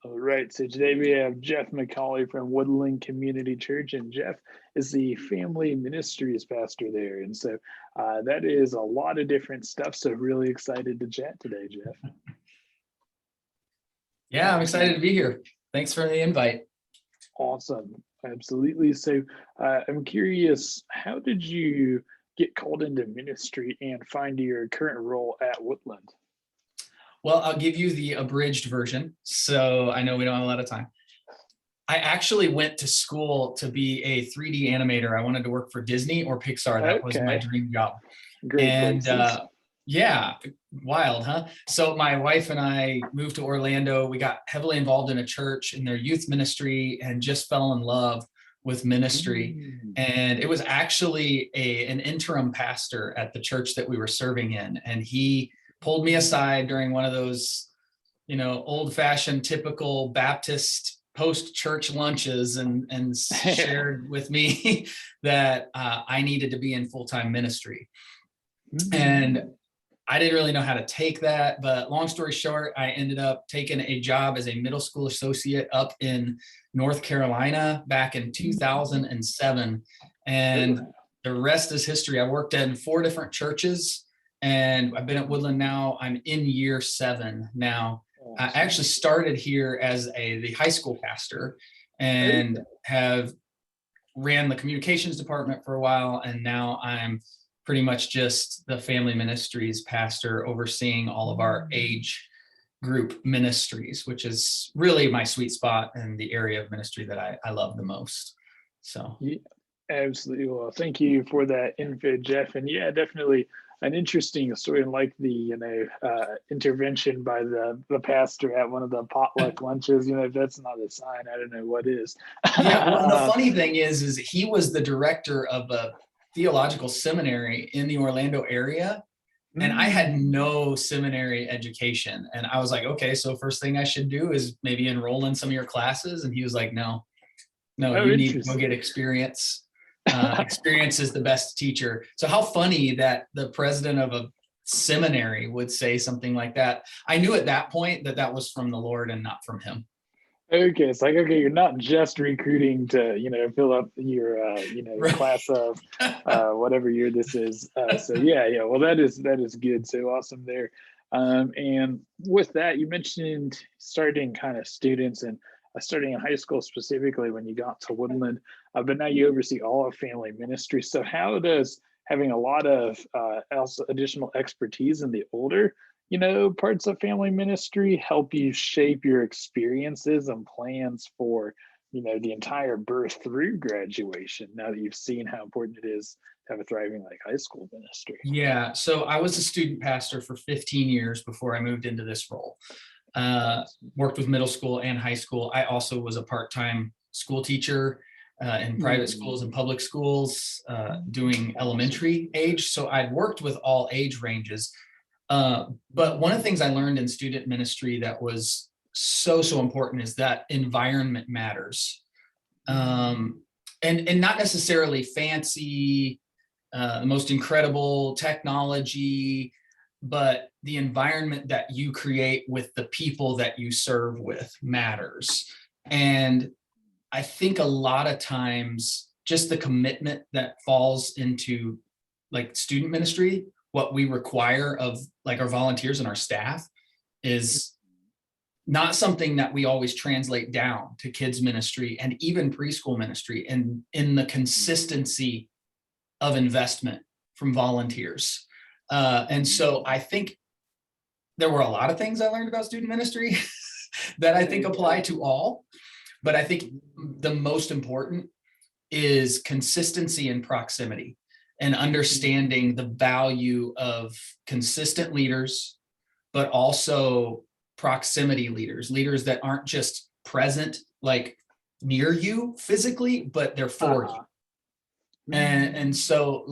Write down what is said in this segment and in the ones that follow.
All right, so today we have Jeff McCauly from Woodland Community Church, and Jeff is the family ministries pastor there. And so that is a lot of different stuff. So really excited to chat today, Jeff. Yeah, I'm excited to be here. Thanks for the invite. Awesome, absolutely. So I'm curious, how did you get called into ministry and find your current role at Woodland? Well, I'll give you the abridged version, so I know we don't have a lot of time. I actually went to school to be a 3D animator. I wanted to work for Disney or Pixar. That was my dream job. Great And places. yeah, wild, huh? So my wife and I moved to Orlando. We got heavily involved in a church in their youth ministry and just fell in love with ministry. And it was actually an interim pastor at the church that we were serving in. And he pulled me aside during one of those, old-fashioned, typical Baptist post-church lunches and shared with me that I needed to be in full-time ministry. And I didn't really know how to take that, but long story short, I ended up taking a job as a middle school associate up in North Carolina back in 2007. And the rest is history. I worked in 4 different churches, and I've been at Woodland now. I'm in year 7 now. I actually started here as the high school pastor and have ran the communications department for a while. And now I'm pretty much just the family ministries pastor overseeing all of our age group ministries, which is really my sweet spot and the area of ministry that I love the most. So yeah, absolutely. Well, thank you for that info, Jeff. And yeah, definitely an interesting story, and like the intervention by the pastor at one of the potluck lunches. If that's not a sign, I don't know what is. Yeah, well, the funny thing is he was the director of a theological seminary in the Orlando area, and I had no seminary education. And I was like, okay, so first thing I should do is maybe enroll in some of your classes. And he was like, no, you need to go get experience. Experience is the best teacher. So how funny that the president of a seminary would say something like that. I knew at that point that was from the Lord and not from him. Okay, it's like, okay, you're not just recruiting to fill up your Right. class of whatever year this is. So yeah, well, that is good. So awesome there. And with that, you mentioned starting kind of students and starting in high school specifically when you got to Woodland, but now you oversee all of family ministry. So how does having a lot of additional expertise in the older parts of family ministry help you shape your experiences and plans for the entire birth through graduation, now that you've seen how important it is to have a thriving high school ministry? Yeah, so I was a student pastor for 15 years before I moved into this role. Worked with middle school and high school. I also was a part-time school teacher in private schools and public schools, doing elementary age. So I'd worked with all age ranges. But one of the things I learned in student ministry that was so important is that environment matters. And not necessarily fancy, the most incredible technology, but the environment that you create with the people that you serve with matters. And I think a lot of times just the commitment that falls into student ministry, what we require of our volunteers and our staff, is not something that we always translate down to kids ministry and even preschool ministry, and in the consistency of investment from volunteers. And so I think there were a lot of things I learned about student ministry that I think apply to all, but I think the most important is consistency and proximity, and understanding the value of consistent leaders, but also proximity leaders that aren't just present near you physically, but they're for you. And so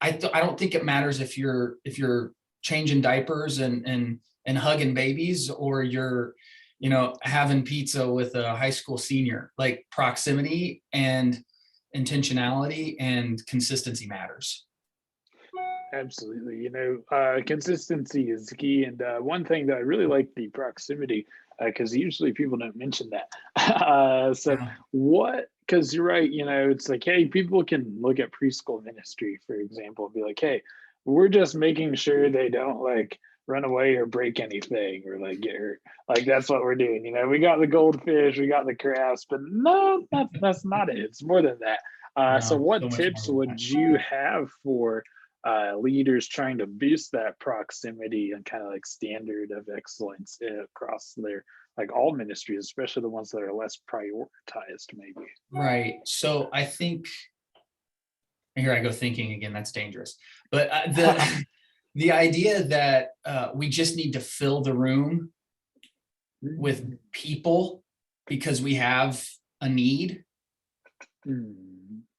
I don't think it matters if you're changing diapers and hugging babies, or you're having pizza with a high school senior. Proximity and intentionality and consistency matters. Absolutely. Consistency is key. And one thing that I really like the proximity, because usually people don't mention that. So, Yeah. because you're right, it's like, hey, people can look at preschool ministry, for example, and be like, hey, we're just making sure they don't like run away or break anything or like get hurt. Like, that's what we're doing. We got the goldfish, we got the crabs, but no, that's not it. It's more than that. So, No, so what much more tips than would that. you have for leaders trying to boost that proximity and kind of like standard of excellence across their like all ministries, especially the ones that are less prioritized, maybe? Right. So I think, and here I go thinking again, that's dangerous. But the idea that we just need to fill the room with people because we have a need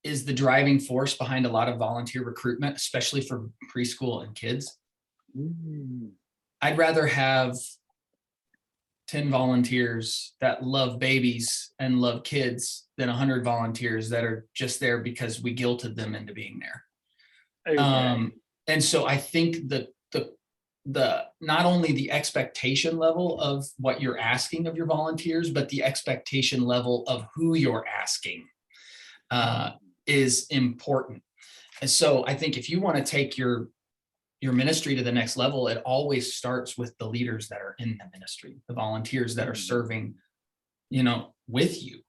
is the driving force behind a lot of volunteer recruitment, especially for preschool and kids. I'd rather have 10 volunteers that love babies and love kids than 100 volunteers that are just there because we guilted them into being there. Okay. And so I think the not only the expectation level of what you're asking of your volunteers, but the expectation level of who you're asking is important. And so I think if you want to take your ministry to the next level, it always starts with the leaders that are in the ministry, the volunteers that are serving, with you.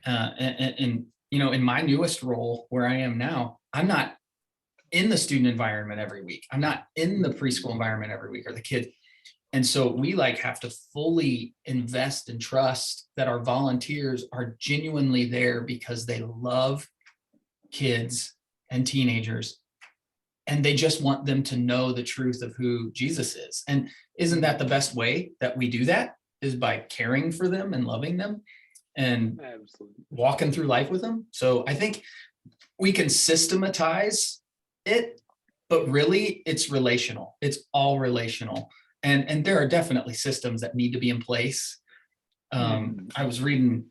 And in my newest role where I am now, I'm not in the student environment every week. I'm not in the preschool environment every week or the kids. And so we have to fully invest and trust that our volunteers are genuinely there because they love kids and teenagers, and they just want them to know the truth of who Jesus is. And isn't that the best way that we do that, is by caring for them and loving them and Absolutely. walking through life with them? So I think we can systematize it, but really it's relational. It's all relational. And there are definitely systems that need to be in place. I was reading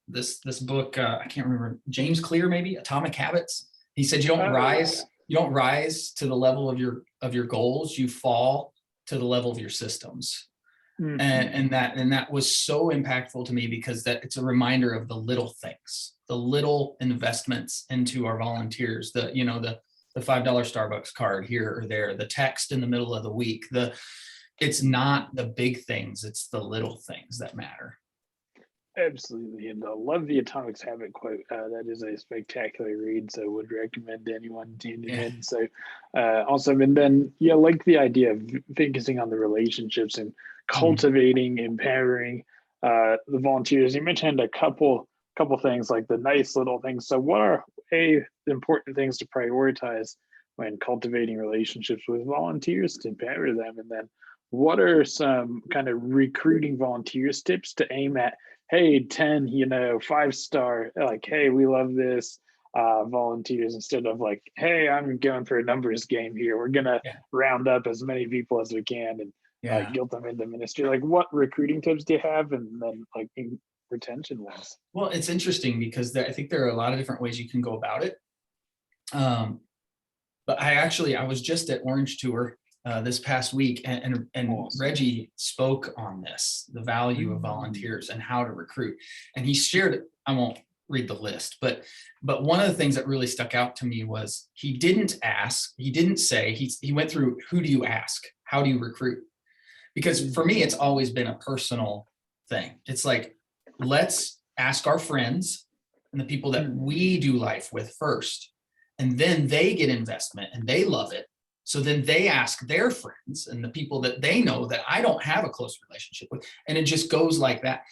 this book, I can't remember, James Clear, maybe, Atomic Habits. He said you don't rise to the level of your goals, you fall to the level of your systems. And that was so impactful to me, because that it's a reminder of the little things, the little investments into our volunteers, the $5 Starbucks card here or there, the text in the middle of the week. It's not the big things, it's the little things that matter. Absolutely. And I love the Atomic Habit quote. That is a spectacular read. So would recommend anyone tuning in. So awesome. And then, like the idea of focusing on the relationships and cultivating, empowering the volunteers. You mentioned a couple things, like the nice little things. So what are the important things to prioritize when cultivating relationships with volunteers to empower them? And then what are some kind of recruiting volunteers tips to aim at, hey, 10, 5-star, like, hey, we love this volunteers, instead of like, hey, I'm going for a numbers game here. We're going to round up as many people as we can and guilt them into ministry. Like, what recruiting tips do you have? And then like retention ones? Well, it's interesting because I think there are a lot of different ways you can go about it. But I was just at Orange Tour this past week, and awesome. Reggie spoke on this, the value of volunteers and how to recruit. And he shared, I won't read the list, but one of the things that really stuck out to me was he didn't say, he went through, who do you ask? How do you recruit? Because for me, it's always been a personal thing. It's like, let's ask our friends and the people that we do life with first, and then they get investment and they love it. So then they ask their friends and the people that they know that I don't have a close relationship with. And it just goes like that,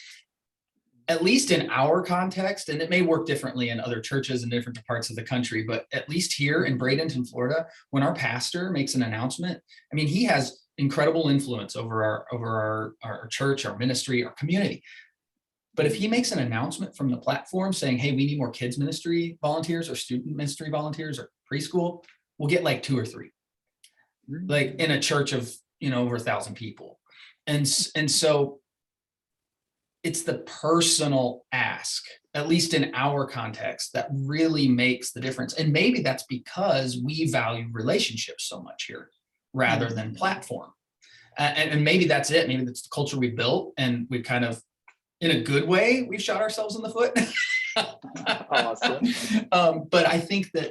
at least in our context. And it may work differently in other churches in different parts of the country, but at least here in Bradenton, Florida, when our pastor makes an announcement, I mean, he has incredible influence over our church, our ministry, our community. But if he makes an announcement from the platform saying, hey, we need more kids ministry volunteers or student ministry volunteers or preschool, we'll get like 2 or 3. Like in a church of over 1,000 people. And so it's the personal ask, at least in our context, that really makes the difference. And maybe that's because we value relationships so much here rather than platform. And maybe that's it. Maybe that's the culture we built, and we've kind of, in a good way, we've shot ourselves in the foot. Awesome. But I think that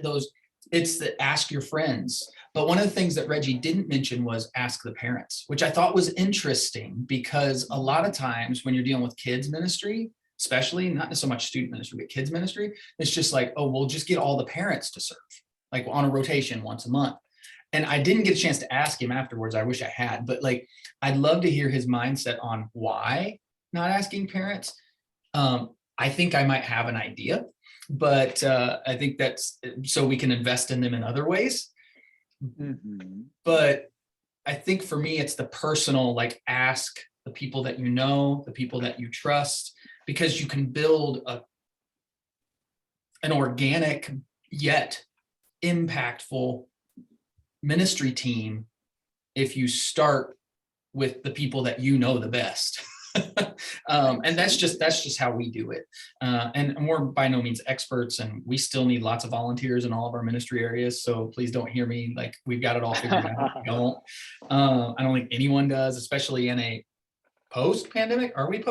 it's the ask your friends. But one of the things that Reggie didn't mention was ask the parents, which I thought was interesting, because a lot of times when you're dealing with kids ministry, especially not so much student ministry, but kids ministry, it's just like, oh, we'll just get all the parents to serve, like on a rotation once a month. And I didn't get a chance to ask him afterwards. I wish I had, but like, I'd love to hear his mindset on why not asking parents. I think I might have an idea, but I think that's so we can invest in them in other ways. Mm-hmm. But I think for me, it's the personal, like, ask the people that you know, the people that you trust, because you can build an organic yet impactful ministry team if you start with the people that you know the best. And that's just how we do it. And we're by no means experts, and we still need lots of volunteers in all of our ministry areas. So please don't hear me like we've got it all figured out. We don't. I don't think anyone does, especially in a post-pandemic. Are we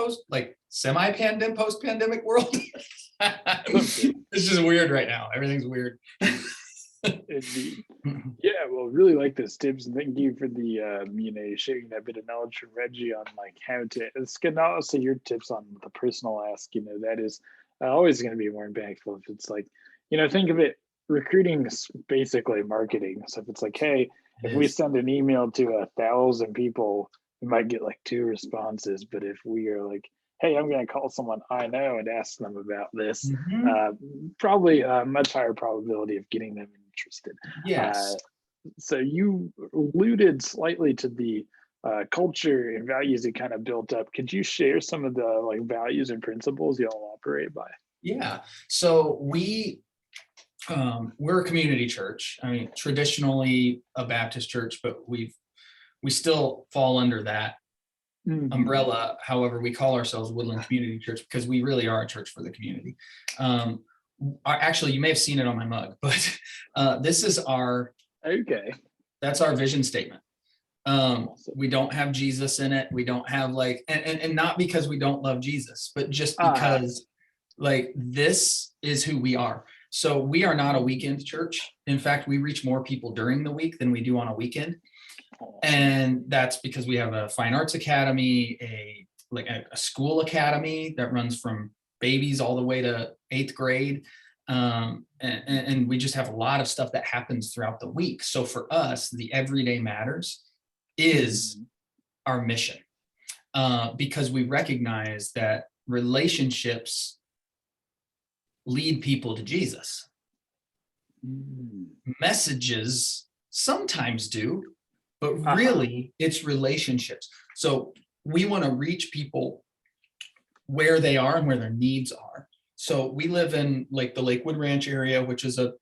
semi-pandemic, post-pandemic world? It's just weird right now. Everything's weird. Indeed. Yeah, well, really like those tips, and thank you for the sharing that bit of knowledge from Reggie on like how to. It's good. Also, your tips on the personal ask. That is always going to be more impactful. If it's like, think of it, recruiting is basically marketing. So if it's like, hey, if we send an email to 1,000 people, we might get like 2 responses. But if we are like, hey, I'm going to call someone I know and ask them about this, probably a much higher probability of getting them interested. Yes. So you alluded slightly to the culture and values that kind of built up. Could you share some of the like values and principles y'all operate by? Yeah. So we're a community church. I mean, traditionally a Baptist church, but we still fall under that umbrella. However, we call ourselves Woodland Community Church because we really are a church for the community. Actually, you may have seen it on my mug, but this is that's our vision statement. We don't have Jesus in it. We don't have and not because we don't love Jesus, but just because this is who we are. So we are not a weekend church. In fact, we reach more people during the week than we do on a weekend. And that's because we have a fine arts academy, a school academy that runs from babies all the way to 8th grade. And we just have a lot of stuff that happens throughout the week. So for us, the everyday matters is our mission, because we recognize that relationships lead people to Jesus. Messages sometimes do, but really it's relationships. So we want to reach people where they are and where their needs are. So we live in the Lakewood Ranch area, which is a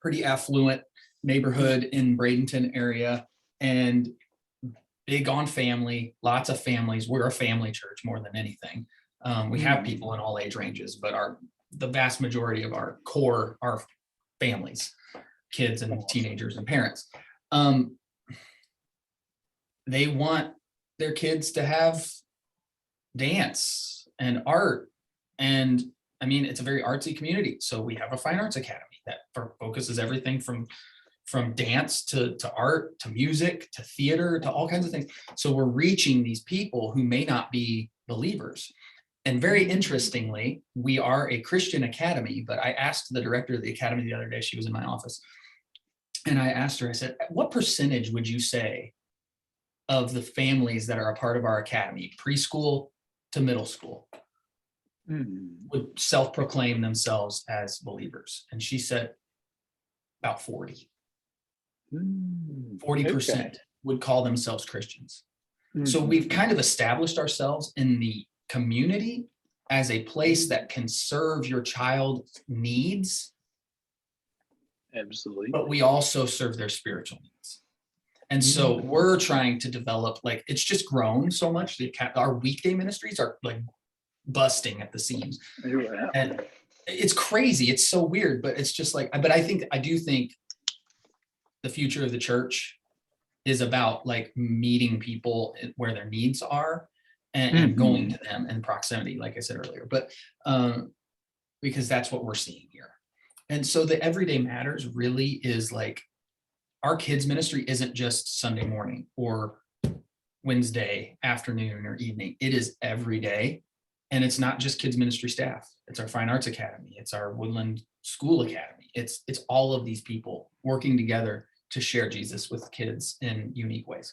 pretty affluent neighborhood in Bradenton area, and big on family, lots of families. We're a family church more than anything. We have people in all age ranges, but the vast majority of our core are families, kids and teenagers and parents. They want their kids to have dance and art. And I mean, it's a very artsy community. So we have a fine arts academy that focuses everything from dance to art, to music, to theater, to all kinds of things. So we're reaching these people who may not be believers. And very interestingly, we are a Christian academy, but I asked the director of the academy the other day, she was in my office, and I asked her, I said, what percentage would you say of the families that are a part of our academy, preschool to middle school, would self-proclaim themselves as believers? And she said about 40. 40% would call themselves Christians. So we've kind of established ourselves in the community as a place that can serve your child's needs. Absolutely. But we also serve their spiritual needs. And so we're trying to develop, like, it's just grown so much. Our weekday ministries are like busting at the seams. Yeah. And it's crazy. It's so weird, but it's just like, but I do think the future of the church is about like meeting people where their needs are and going to them in proximity, like I said earlier, but because that's what we're seeing here. And so the Everyday Matters really is like, our kids ministry isn't just Sunday morning or Wednesday afternoon or evening. It is every day. And it's not just kids ministry staff. It's our Fine Arts Academy. It's our Woodland School Academy. It's all of these people working together to share Jesus with kids in unique ways.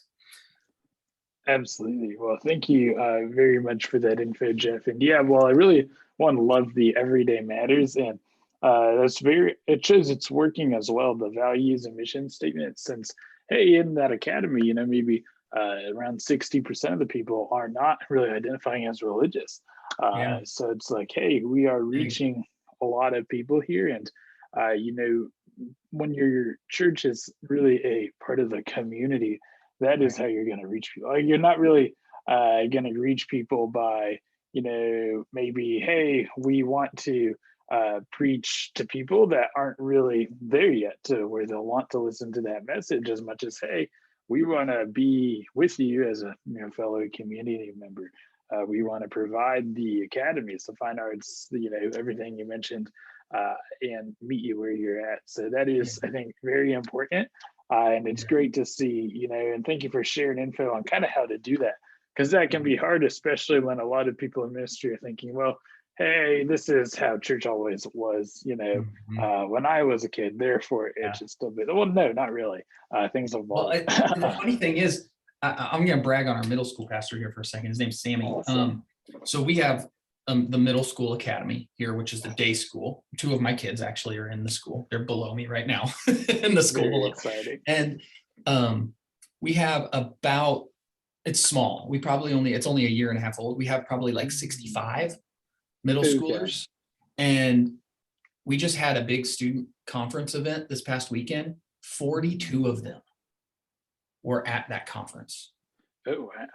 Absolutely. Well, thank you very much for that info, Jeff. And yeah, well, I really love the Everyday Matters, and it shows it's working as well. The values and mission statement, since hey, in that academy, maybe around 60% of the people are not really identifying as religious. So it's like, hey, we are reaching a lot of people here, and when your church is really a part of the community, that is how you're going to reach people. Like, you're not really going to reach people by, maybe, hey, we want to preach to people that aren't really there yet to where they'll want to listen to that message as much as, hey, we want to be with you as a fellow community member. We want to provide the academies, the fine arts, everything you mentioned, and meet you where you're at. So that is, I think, very important. And it's great to see, and thank you for sharing info on kind of how to do that, because that can be hard, especially when a lot of people in ministry are thinking, well, hey, this is how church always was, when I was a kid, therefore it should still be. Well, no, not really. Things evolve. Well, and the funny thing is, I'm going to brag on our middle school pastor here for a second. His name's Sammy. Awesome. So we have the middle school academy here, which is the day school. 2 of my kids actually are in the school. They're below me right now in the school below. Exciting. And we have about, it's small. It's only a year and a half old. We have probably like 65 middle schoolers. And we just had a big student conference event this past weekend. 42 of them were at that conference. Oh, wow.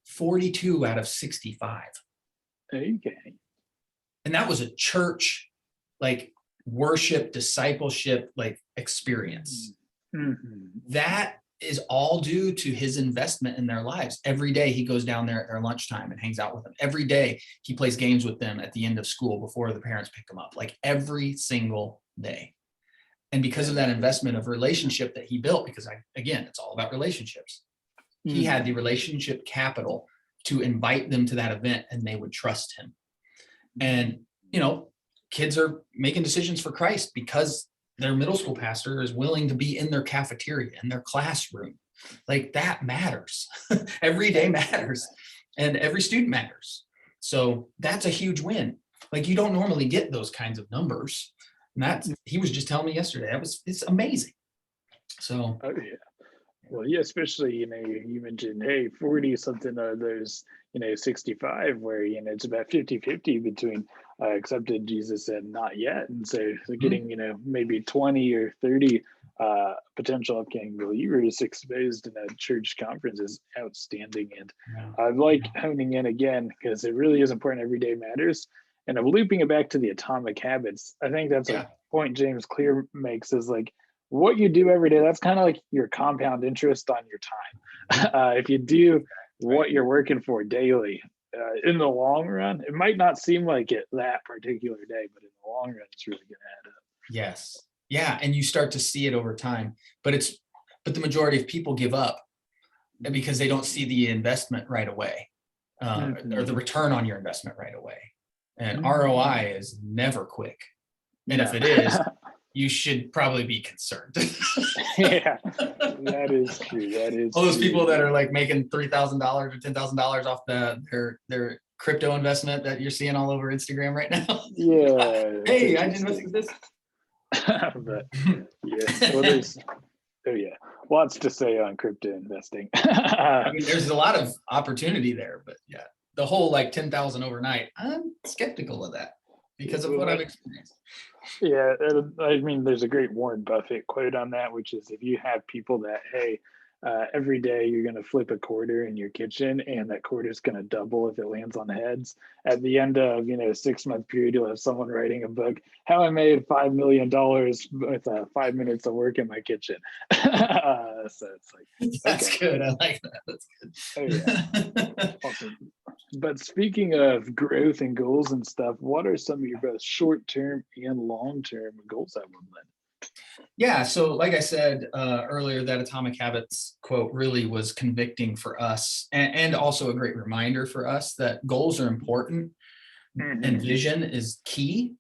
42 out of 65. Okay. And that was a church, like, worship, discipleship, like, experience. That is all due to his investment in their lives. Every day he goes down there at their lunchtime and hangs out with them. Every day he plays games with them at the end of school before the parents pick them up, like every single day. And because of that investment of relationship that he built, because again, it's all about relationships. He had the relationship capital to invite them to that event, and they would trust him. And, kids are making decisions for Christ because their middle school pastor is willing to be in their cafeteria, in their classroom. Like, that matters. Every day matters, and every student matters. So that's a huge win. Like, you don't normally get those kinds of numbers. And he was just telling me yesterday, it's amazing. So. Oh, yeah. Well, yeah, especially, you mentioned, hey, 40 something of those, 65, where, it's about 50-50 between accepted Jesus and not yet. And so getting, maybe 20 or 30 potential upcoming believers exposed in a church conference is outstanding. And I like honing in again, because it really is important. Everyday matters. And I'm looping it back to the atomic habits. I think that's a point James Clear makes, is like, what you do every day, that's kind of like your compound interest on your time. If you do what you're working for daily, in the long run, it might not seem like it that particular day, but in the long run, it's really going to add up. Yes. Yeah. And you start to see it over time, but the majority of people give up because they don't see the investment right away, or the return on your investment right away. And ROI is never quick. And if it is, you should probably be concerned. Yeah, that is true. That is all those true. people that are like making $3,000 or $10,000 off their crypto investment that you're seeing all over Instagram right now. Yeah. Hey, I invested this. But yeah, well, lots to say on crypto investing. I mean, there's a lot of opportunity there, but yeah, the whole like 10,000 overnight, I'm skeptical of that because of what I've experienced. Yeah, I mean, there's a great Warren Buffett quote on that, which is, if you have people that, hey, every day you're going to flip a quarter in your kitchen, and that quarter is going to double if it lands on heads. At the end of, a 6-month period, you'll have someone writing a book, how I made $5 million with 5 minutes of work in my kitchen. So it's like, That's okay. good. I like that. That's good. Oh yeah. Awesome. But speaking of growth and goals and stuff, what are some of your both short-term and long-term goals at Woodland? Yeah. So, like I said earlier, that Atomic Habits quote really was convicting for us, and also a great reminder for us that goals are important and vision is key,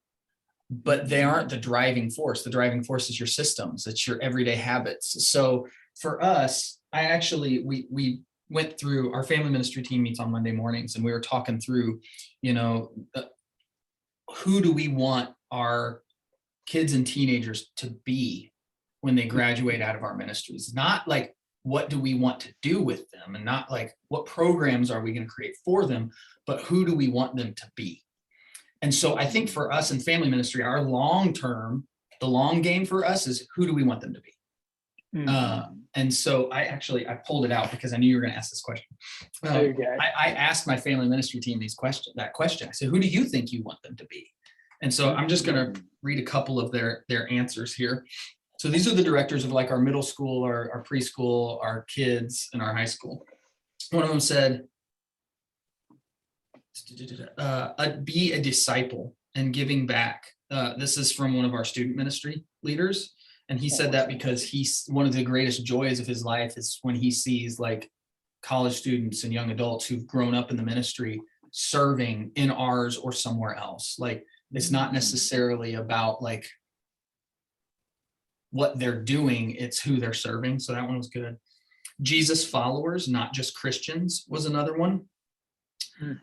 but they aren't the driving force. The driving force is your systems, it's your everyday habits. So, for us, we went through, our family ministry team meets on Monday mornings, and we were talking through, who do we want our kids and teenagers to be when they graduate out of our ministries? Not like, what do we want to do with them, and not like, what programs are we going to create for them, but who do we want them to be? And so I think for us in family ministry, our long-term, the long game for us is, who do we want them to be? And so I pulled it out because I knew you were going to ask this question. Okay. I asked my family ministry team that question. I said, who do you think you want them to be? And so I'm just going to read a couple of their answers here. So these are the directors of like our middle school, our preschool, our kids, and our high school. One of them said, be a disciple and giving back. This is from one of our student ministry leaders. And he said that because he's, one of the greatest joys of his life is when he sees like college students and young adults who've grown up in the ministry serving in ours or somewhere else. Like, it's not necessarily about like what they're doing, it's who they're serving. So that one was good. Jesus followers, not just Christians, was another one.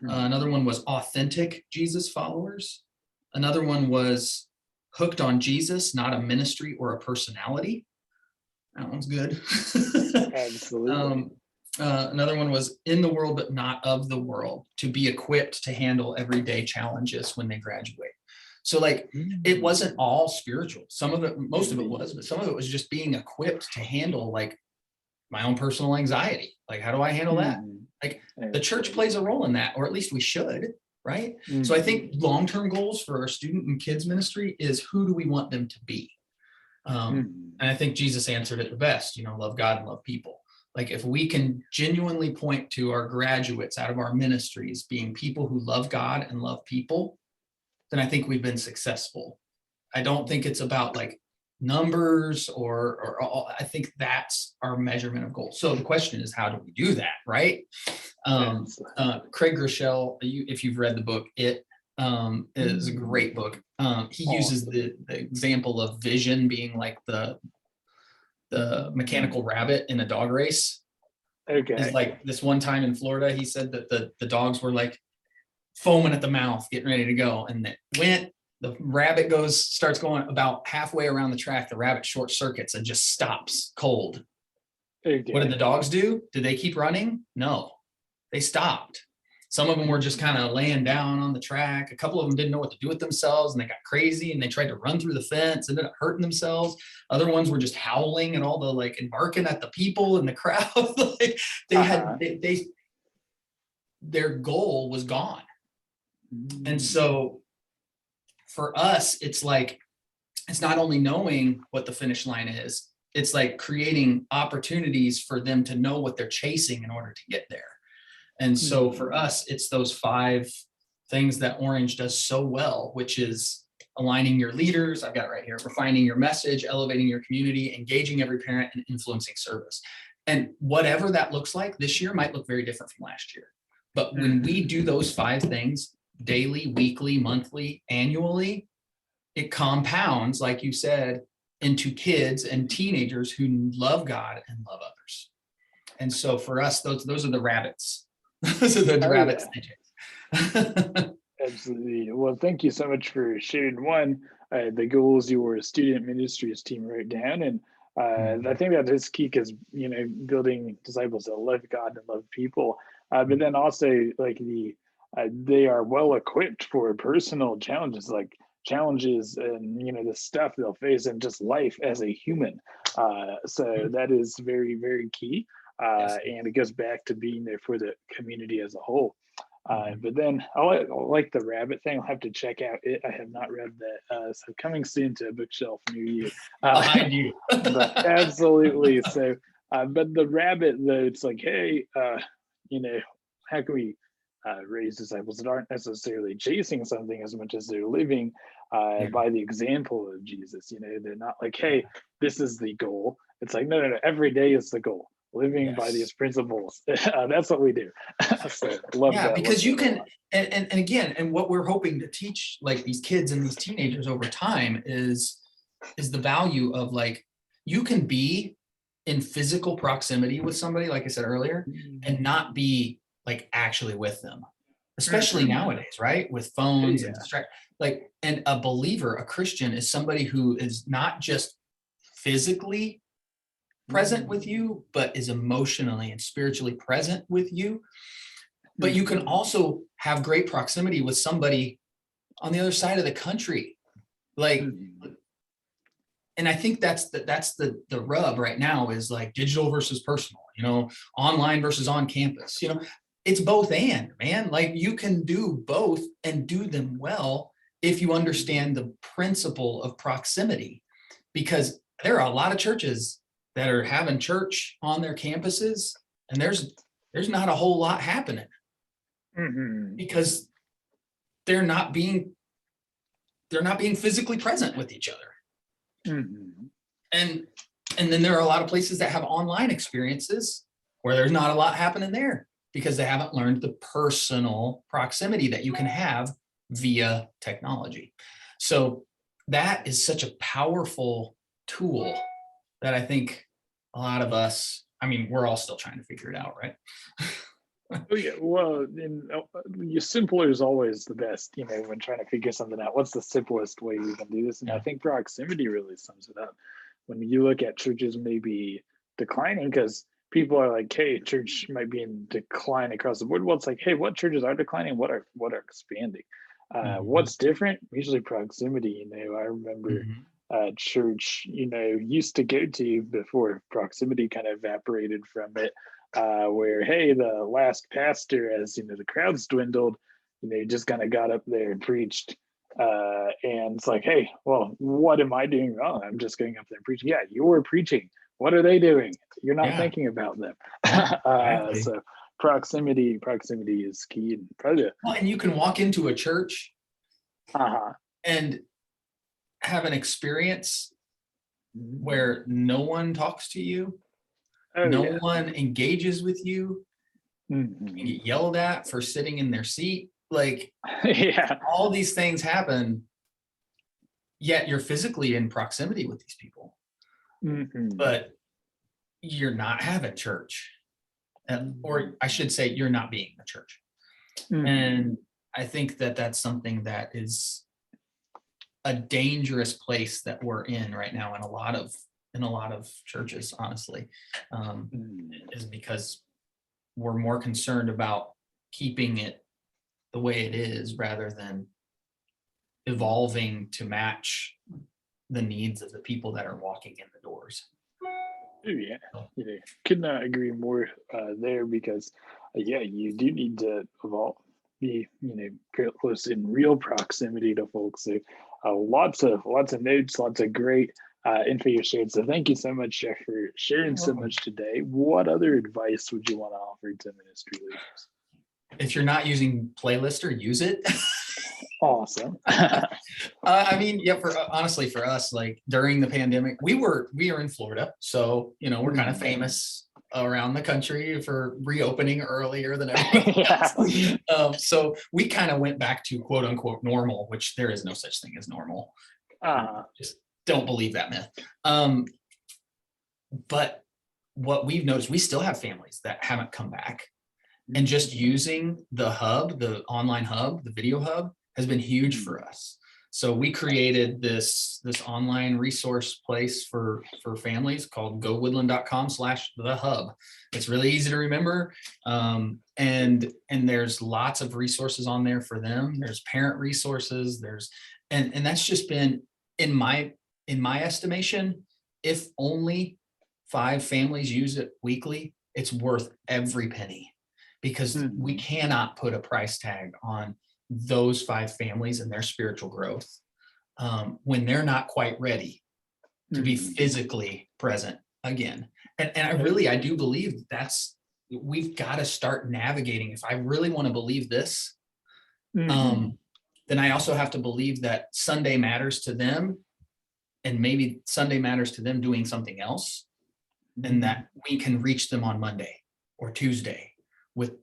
Another one was authentic Jesus followers. Another one was hooked on Jesus, not a ministry or a personality. That one's good. Absolutely. Another one was in the world, but not of the world, to be equipped to handle everyday challenges when they graduate. So like, it wasn't all spiritual. Some of it, most of it was, but some of it was just being equipped to handle like my own personal anxiety. Like, how do I handle that? Like, the church plays a role in that, or at least we should, right? So I think long-term goals for our student and kids ministry is, who do we want them to be? And I think Jesus answered it the best, love God and love people. Like, if we can genuinely point to our graduates out of our ministries being people who love God and love people, then I think we've been successful. I don't think it's about like numbers or I think that's our measurement of goals. So the question is, how do we do that, right? Craig Groeschel, if you've read the book, It is a great book. He uses the example of vision being like the mechanical rabbit in a dog race. Okay. It's like this one time in Florida, he said that the dogs were like foaming at the mouth, getting ready to go, and the rabbit starts going about halfway around the track. The rabbit short circuits and just stops cold. Okay. What did the dogs do? Did they keep running? No, they stopped. Some of them were just kind of laying down on the track. A couple of them didn't know what to do with themselves, and they got crazy and they tried to run through the fence and ended up hurting themselves. Other ones were just howling and all the like and barking at the people in the crowd. Like, their goal was gone. And so for us, it's like, it's not only knowing what the finish line is, it's like creating opportunities for them to know what they're chasing in order to get there. And so for us, it's those 5 things that Orange does so well, which is aligning your leaders. I've got it right here. Refining your message, elevating your community, engaging every parent, and influencing service. And whatever that looks like this year might look very different from last year. But when we do those 5 things daily, weekly, monthly, annually, it compounds, like you said, into kids and teenagers who love God and love others. And so for us, those are the rabbits. Those are the rabbits. Yeah. Absolutely. Well, thank you so much for sharing the goals your student ministries team wrote down. And I think that is key because, building disciples that love God and love people. But then also like they are well equipped for personal challenges and, the stuff they'll face in just life as a human. So that is very, very key. Yes. And it goes back to being there for the community as a whole. Mhm. But then I like the rabbit thing. I'll have to check out it. I have not read that. So coming soon to a bookshelf near you. Behind you. But absolutely. So, but the rabbit though, it's like, hey, you know, how can we raise disciples that aren't necessarily chasing something as much as they're living Yeah. by the example of Jesus? You know, they're not like, Yeah. hey, this is the goal. It's like, no, no, no. Every day is the goal. Living by Yes. these principles. That's what we do. So love Yeah, that. Love because you that a can, lot. and again, and what we're hoping to teach like these kids and these teenagers over time is the value of like you can be in physical proximity with somebody, like I said earlier, and not be like actually with them, especially Mhm. nowadays, right? With phones and Yeah. distract like, and a believer, a Christian is somebody who is not just physically present with Mhm. you, but is emotionally and spiritually present with you. But you can Mhm. also have great proximity with somebody on the other side of the country. Like, Mhm. and I think that's the rub right now is like digital versus personal, online versus on campus. It's both and man. Like you can do both and do them well if you understand the principle of proximity. Because there are a lot of churches that are having church on their campuses, and there's not a whole lot happening Mhm. because they're not being they're not being physically present with each other. Mhm. And and then there are a lot of places that have online experiences where there's not a lot happening there because they haven't learned the personal proximity that you can have via technology. So that is such a powerful tool that I think a lot of us, I mean, we're all still trying to figure it out, right? Oh yeah, well, and your simpler is always the best. You know, when trying to figure something out, what's the simplest way we can do this? And I Yeah. think proximity really sums it up. When you look at churches maybe declining, because people are like, "Hey, church might be in decline across the board." Well, it's like, "Hey, what churches are declining? What are expanding? Mhm. What's different? Usually proximity." I remember Mhm. church, used to go to before proximity kind of evaporated from it where hey, the last pastor, as the crowds dwindled, just kind of got up there and preached. And it's like, hey, well, what am I doing wrong? I'm just going up there and preaching. Yeah, you're preaching. What are they doing? You're not Yeah. thinking about them. Yeah, exactly. So proximity is key. And probably, Well, and you can walk into a church uh-huh. and have an experience Mhm. where no one talks to you, Oh no yeah. one engages with you, and Mhm. get yelled at for sitting in their seat. Like Yeah. all these things happen, yet you're physically in proximity with these people, Mhm. but you're not having church. Or Mhm. I should say, you're not being the church. Mhm. And I think that that's something that is a dangerous place that we're in right now in a lot of churches, honestly, um, Mhm. is because we're more concerned about keeping it the way it is rather than evolving to match the needs of the people that are walking in the doors. Oh yeah, So, could not agree more there because yeah, you do need to evolve, be close in real proximity to folks. So lots of notes, lots of great info you shared. So thank you so much, Jeff, for sharing you're so welcome. much today. What other advice would you want to offer to ministry leaders? If you're not using Playlister, use it. Awesome. I mean, yeah, for honestly, for us, like during the pandemic, we are in Florida, so we're kind of Mhm. famous around the country for reopening earlier than everybody Yeah. else. So we kind of went back to quote unquote normal, which there is no such thing as normal. Uh, Just don't believe that myth. Um, but what we've noticed, we still have families that haven't come back, and just using the hub, the online hub, the video hub has been huge mhm. for us. So we created this online resource place for families called gowoodland.com/the hub. It's really easy to remember. And there's lots of resources on there for them. There's parent resources, and that's just been in my estimation, if only 5 families use it weekly, it's worth every penny, because we cannot put a price tag on those 5 families and their spiritual growth when they're not quite ready to be physically present again. And I do believe we've got to start navigating. If I really want to believe this, then I also have to believe that Sunday matters to them, and maybe Sunday matters to them doing something else, and that we can reach them on Monday or Tuesday with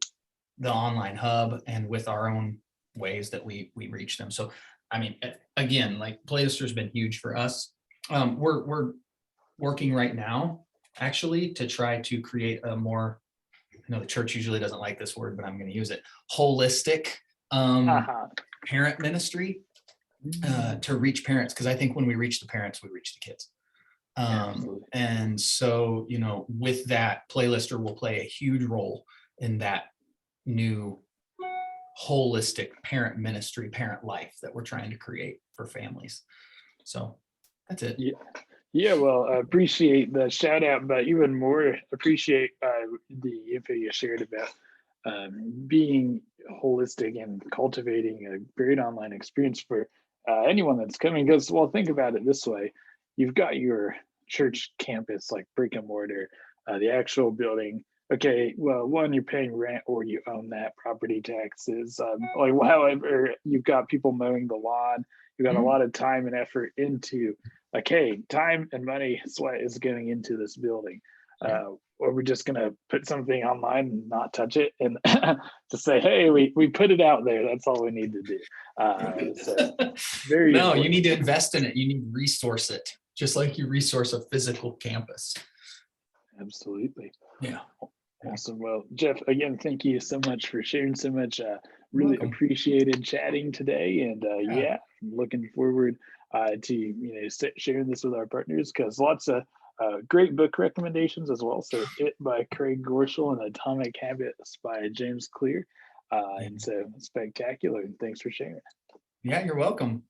the online hub and with our own ways that we reach them. So, I mean, again, like Playlister has been huge for us. We're working right now, actually, to try to create a more, I know the church usually doesn't like this word, but I'm going to use it, holistic parent ministry to reach parents. Because I think when we reach the parents, we reach the kids. And so, you know, with that, Playlister will play a huge role in that new holistic parent ministry, parent life that we're trying to create for families. So that's it. Yeah, well, I appreciate the shout out, but even more appreciate the info you shared about being holistic and cultivating a great online experience for anyone that's coming. Because, well, think about it this way: you've got your church campus, like brick and mortar, the actual building. Okay, well, one, you're paying rent or you own that, property taxes. Like, however, you've got people mowing the lawn. You've got a lot of time and effort into, like, hey, time and money, sweat is getting into this building. Or we're just gonna put something online and not touch it, and to say, hey, we put it out there. That's all we need to do. So very no, important. You need to invest in it. You need to resource it, just like you resource a physical campus. Absolutely. Yeah. Awesome. Well, Jeff, again, thank you so much for sharing so much. Really appreciated chatting today, and yeah, looking forward to sharing this with our partners, because lots of great book recommendations as well. So, It by Craig Gorshall and Atomic Habits by James Clear, and so spectacular. And thanks for sharing. Yeah, you're welcome.